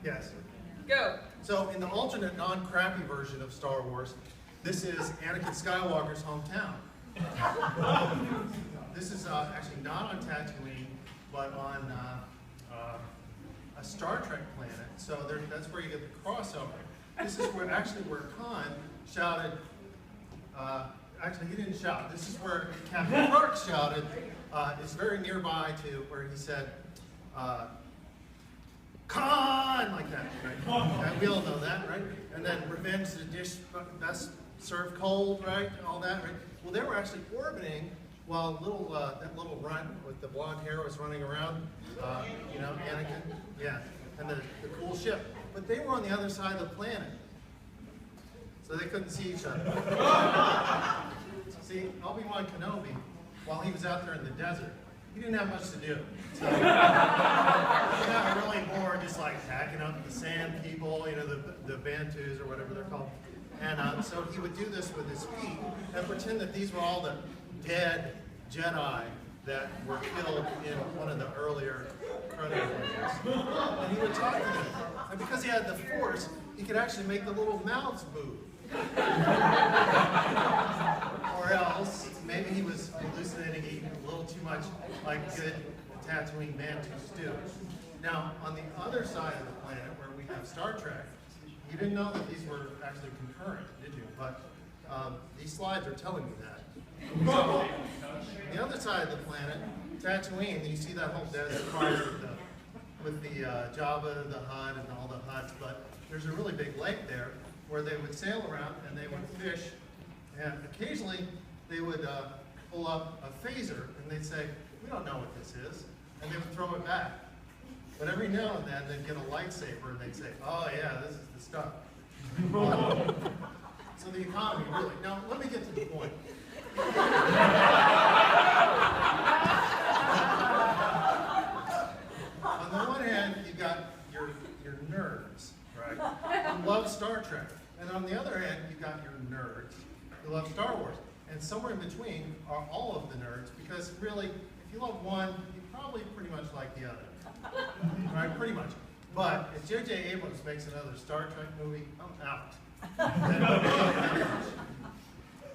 Yes. Go. So in the alternate non-crappy version of Star Wars, this is Anakin Skywalker's hometown. This is actually not on Tatooine, but on a Star Trek planet. So that's where you get the crossover. This is where where Khan shouted. Actually, he didn't shout. This is where Captain Kirk shouted. It's very nearby to where he said, Khan, like that, right? And we all know that, right? And then revenge the dish best served cold, right? And all that, right? Well, they were actually orbiting while that little runt with the blonde hair was running around, you know, Anakin, yeah, and the cool ship. But they were on the other side of the planet, so they couldn't see each other. See, Obi-Wan Kenobi, while he was out there in the desert, he didn't have much to do. So he got really bored just like hacking up the sand people, you know, the Bantus or whatever they're called. And so he would do this with his feet and pretend that these were all the dead Jedi that were killed in one of the earlier Predator movies. And he would talk to them. And because he had the Force, he could actually make the little mouths move. Or else, maybe he was hallucinating, eating a little too much like good Tatooine Bantus do. Now, on the other side of the planet, where we have Star Trek, you didn't know that these were actually concurrent, did you? But these slides are telling me that. So, on the other side of the planet, Tatooine, you see that whole desert fire with the Jabba, the Hutt, and all the Hutts, but there's a really big lake there where they would sail around and they would fish, and occasionally they would pull up a phaser and they'd say, we don't know what this is, and they would throw it back. But every now and then they'd get a lightsaber and they'd say, oh yeah, this is the stuff. So the economy really, now let me get to the point. On the one hand, you've got your nerds, right, who love Star Trek. And on the other hand, you've got your nerds who love Star Wars. And somewhere in between are all of the nerds, because really, if you love one, you probably pretty much like the other. Right, pretty much. But if J.J. Abrams makes another Star Trek movie, I'm out.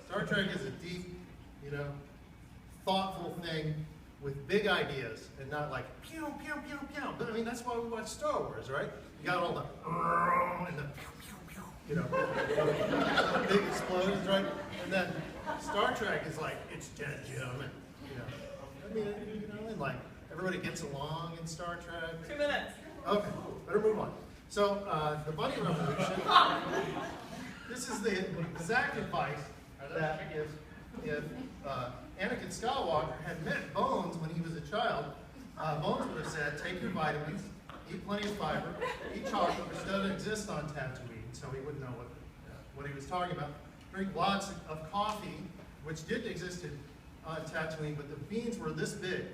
Star Trek is a deep, you know, thoughtful thing with big ideas and not like pew, pew, pew, pew. But I mean, that's why we watch Star Wars, right? You got all the and the pew, pew, pew, you know, big explosions, right? And then Star Trek is like, it's dead, Jim. And, you know, I mean, you know, and like everybody gets along in Star Trek. 2 minutes. Okay, better move on. So, the Bunny Revolution, this is the exact advice that if Anakin Skywalker had met Bones when he was a child, Bones would have said, take your vitamins, eat plenty of fiber, eat chocolate, which doesn't exist on Tatooine, so he wouldn't know what he was talking about. Drink lots of coffee, which did exist on Tatooine, but the beans were this big.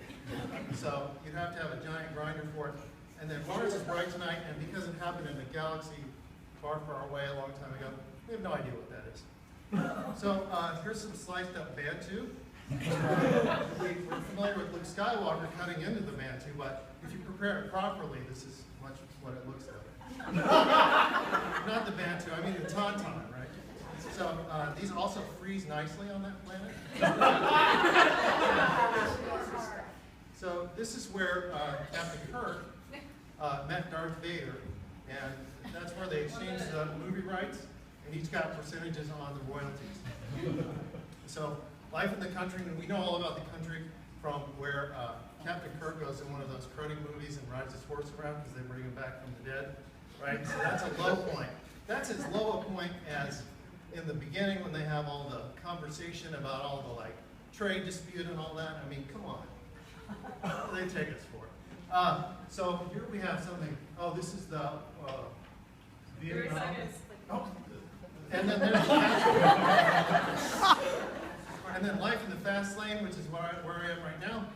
So you'd have to have a giant grinder for it. And then Mars is bright tonight, and because it happened in a galaxy far, far away a long time ago, we have no idea what that is. So here's some sliced up Bantu. We're familiar with Luke Skywalker cutting into the Bantu, but if you prepare it properly, this is much what it looks like. Not the Bantu, I mean the Tauntaun, right? So these also freeze nicely on that planet. So this is where Captain Kirk met Darth Vader, and that's where they exchanged the movie rights, and each got percentages on the royalties. So life in the country, and we know all about the country from where Captain Kirk goes in one of those crony movies and rides his horse around because they bring him back from the dead, right? So that's a low point. That's as low a point as in the beginning when they have all the conversation about all the like trade dispute and all that. I mean, come on. What do they take us for? So here we have something. Oh, this is the Vietnam. Oh. And then there's and then life in the fast lane, which is where I am right now.